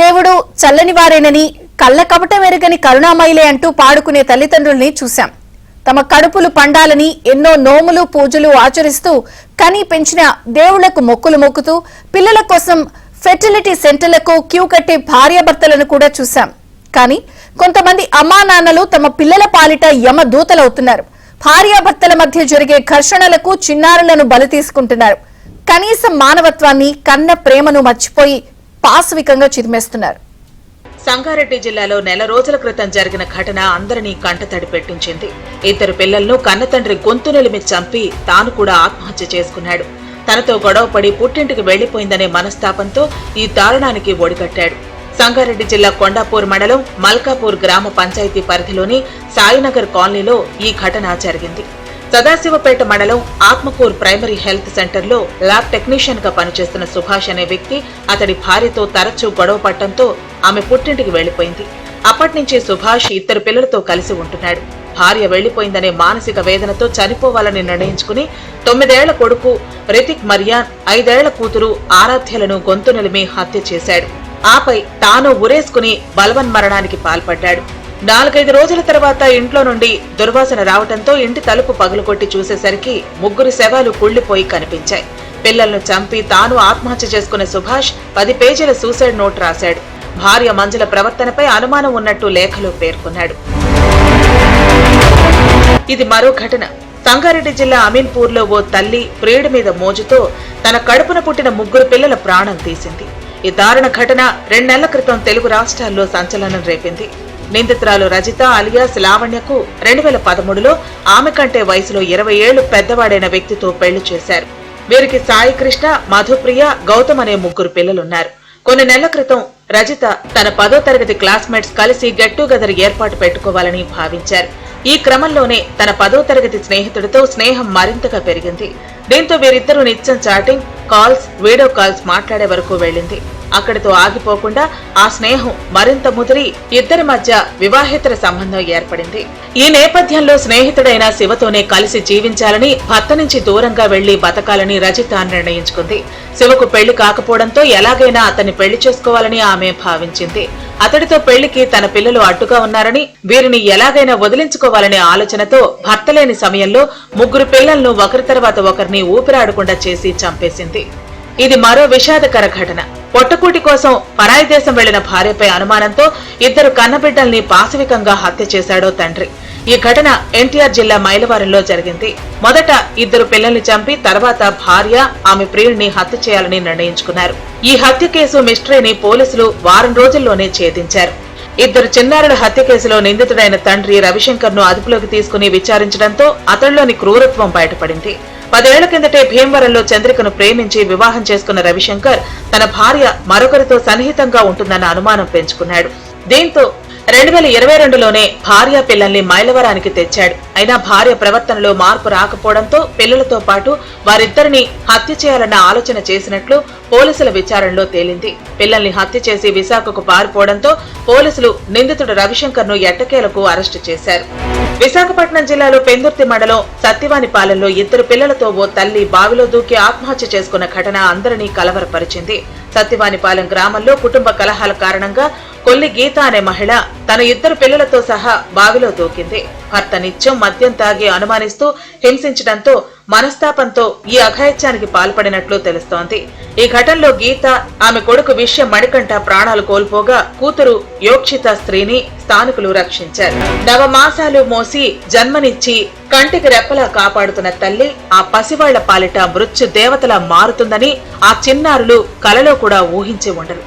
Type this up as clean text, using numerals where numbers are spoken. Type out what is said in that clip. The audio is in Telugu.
దేవుడు చల్లనివారేనని కళ్ళ కపటం ఎరగని కరుణామయిలే అంటూ పాడుకునే తల్లిదండ్రుల్ని చూశాం. తమ కడుపులు పండాలని ఎన్నో నోములు పూజలు ఆచరిస్తూ కని పెంచిన దేవుళ్లకు మొక్కులు మొక్కుతూ పిల్లల కోసం ఫెర్టిలిటీ సెంటర్లకు క్యూ కట్టే భార్యాభర్తలను కూడా చూశాం. కానీ కొంతమంది అమ్మా నాన్నలు తమ పిల్లల పాలిట యమ దూతలవుతున్నారు. భార్యాభర్తల మధ్య జరిగే ఘర్షణలకు చిన్నారులను బలి తీసుకుంటున్నారు. కనీసం మానవత్వాన్ని కన్న ప్రేమను మర్చిపోయి పాశవికంగా చిదిమేస్తున్నారు. సంగారెడ్డి జిల్లాలో నెల రోజుల క్రితం జరిగిన ఘటన అందరినీ కంటతడి పెట్టించింది. ఇద్దరు పిల్లలను కన్నతండ్రి గొంతు నిలిమి చంపి తాను కూడా ఆత్మహత్య చేసుకున్నాడు. తనతో గొడవపడి పుట్టింటికి వెళ్లిపోయిందనే మనస్తాపంతో ఈ దారుణానికి ఒడిగట్టాడు. సంగారెడ్డి జిల్లా కొండాపూర్ మండలం మల్కాపూర్ గ్రామ పంచాయతీ పరిధిలోని సాయినగర్ కాలనీలో ఈ ఘటన జరిగింది. సదాశివపేట మండలం ఆత్మకూర్ ప్రైమరీ హెల్త్ సెంటర్లో ల్యాబ్ టెక్నీషియన్ గా పనిచేస్తున్న సుభాష్ అనే వ్యక్తి అతడి భార్యతో తరచూ గొడవ పడటంతో ఆమె పుట్టింటికి వెళ్లిపోయింది. అప్పటినుంచి సుభాష్ ఇద్దరు పిల్లలతో కలిసి ఉంటున్నాడు. భార్య వెళ్లిపోయిందనే మానసిక వేదనతో చనిపోవాలని నిర్ణయించుకుని 9 ఏళ్ల కొడుకు రితిక్ మరియాన్ 5 ఏళ్ల కూతురు ఆరాధ్యలను గొంతు నిలిమి హత్య చేశాడు. ఆపై తాను ఉరేసుకుని బలవన్మరణానికి పాల్పడ్డాడు. 4-5 రోజుల తర్వాత ఇంట్లో నుండి దుర్వాసన రావడంతో ఇంటి తలుపు పగులుకొట్టి చూసేసరికి 3 శవాలు కుళ్లిపోయి కనిపించాయి. పిల్లలను చంపి తాను ఆత్మహత్య చేసుకున్న సుభాష్ 10 పేజీల సూసైడ్ నోట్ రాశాడు. భార్య మంజుల ప్రవర్తనపై అనుమానం ఉన్నట్టు లేఖలో పేర్కొన్నాడు. ఇది మరో ఘటన. సంగారెడ్డి జిల్లా అమీన్పూర్లో ఓ తల్లి ప్రియుడి మీద మోజుతో తన కడుపున పుట్టిన 3 పిల్లల ప్రాణం తీసింది. ఈ దారుణ ఘటన 2 నెలల క్రితం తెలుగు రాష్ట్రాల్లో సంచలనం రేపింది. నిందితురాలు రజిత అలియాస్ లావణ్యకు 2013లో ఆమె కంటే వయసులో 20 ఏళ్లు పెద్దవాడైన వ్యక్తితో పెళ్లి చేశారు. వీరికి సాయి కృష్ణ, మధుప్రియ, గౌతమ్ అనే 3 పిల్లలున్నారు. కొన్ని నెలల క్రితం రజిత తన 10వ తరగతి క్లాస్మేట్స్ కలిసి గెట్ టుగెదర్ ఏర్పాటు పెట్టుకోవాలని భావించారు. ఈ క్రమంలోనే తన 10వ తరగతి స్నేహితుడితో స్నేహం మరింతగా పెరిగింది. దీంతో వీరిద్దరూ నిత్యం చాటింగ్, కాల్స్, వీడియో కాల్స్ మాట్లాడే వరకు వెళ్లింది. అక్కడితో ఆగిపోకుండా ఆ స్నేహం మరింత ముదిరి ఇద్దరి మధ్య వివాహేతర సంబంధం ఏర్పడింది. ఈ నేపథ్యంలో స్నేహితుడైన శివతోనే కలిసి జీవించాలని, భర్త నుంచి దూరంగా వెళ్లి బతకాలని రజిత నిర్ణయించుకుంది. శివకు పెళ్లి కాకపోవడంతో ఎలాగైనా అతన్ని పెళ్లి చేసుకోవాలని ఆమె భావించింది. అతడితో పెళ్లికి తన పిల్లలు అడ్డుగా ఉన్నారని, వీరిని ఎలాగైనా వదిలించుకోవాలనే ఆలోచనతో భర్త లేని సమయంలో 3 పిల్లలను ఒకరి తర్వాత ఒకరిని ఊపిరాడకుండా చేసి చంపేసింది. ఇది మరో విషాదకర ఘటన. పొట్టకూటి కోసం పరాయి దేశం వెళ్లిన భార్యపై అనుమానంతో ఇద్దరు కన్నబిడ్డల్ని పాశవికంగా హత్య చేశాడో తండ్రి. ఈ ఘటన ఎన్టీఆర్ జిల్లా మైలవరంలో జరిగింది. మొదట 2 పిల్లల్ని చంపి తర్వాత భార్య, ఆమె ప్రియుడిని హత్య చేయాలని నిర్ణయించుకున్నారు. ఈ హత్య కేసు మిస్టరీని పోలీసులు వారం రోజుల్లోనే ఛేదించారు. 2 చిన్నారుల హత్య కేసులో నిందితుడైన తండ్రి రవిశంకర్ ను అదుపులోకి తీసుకుని విచారించడంతో అతడిలోని క్రూరత్వం బయటపడింది. 10 ఏళ్ల కిందటే భీమవరంలో చంద్రికను ప్రేమించి వివాహం చేసుకున్న రవిశంకర్ తన భార్య మరొకరితో సన్నిహితంగా ఉంటుందన్న అనుమానం పెంచుకున్నాడు. దీంతో 2022లోనే భార్య పిల్లల్ని మైలవరానికి తెచ్చాడు. అయినా భార్య ప్రవర్తనలో మార్పు రాకపోవడంతో పిల్లలతో పాటు వారిద్దరిని హత్య చేయాలన్న ఆలోచన చేసినట్లు పోలీసుల విచారణలో తేలింది. పిల్లల్ని హత్య చేసి విశాఖకు పారిపోవడంతో పోలీసులు నిందితుడు రవిశంకర్ ను ఎట్టకేలకు అరెస్టు చేశారు. విశాఖపట్నం జిల్లాలో పెందుర్తి మండలం సత్యవానిపాలెంలో 2 పిల్లలతో ఓ తల్లి బావిలో దూకి ఆత్మహత్య చేసుకున్న ఘటన అందరినీ కలవరపరిచింది. సత్యవానిపాలెం గ్రామంలో కుటుంబ కలహాల కారణంగా కొల్లి గీత అనే మహిళ తన 2 పిల్లలతో సహా బావిలో దూకింది. భర్త నిత్యం మద్యం తాగి అనుమానిస్తూ హింసించడంతో మనస్తాపంతో ఈ అఘాయిత్యానికి పాల్పడినట్లు తెలుస్తోంది. ఈ ఘటనలో గీత, ఆమె కొడుకు విష్య మణికంఠ ప్రాణాలు కోల్పోగా కూతురు యోక్షిత స్త్రీని స్థానికులు రక్షించారు. 9 మాసాలు మోసి జన్మనిచ్చి కంటికి రెప్పలా కాపాడుతున్న తల్లి ఆ పసివాళ్ల పాలిట మృత్యు దేవతలా మారుతుందని ఆ చిన్నారులు కలలో కూడా ఊహించి ఉండరు.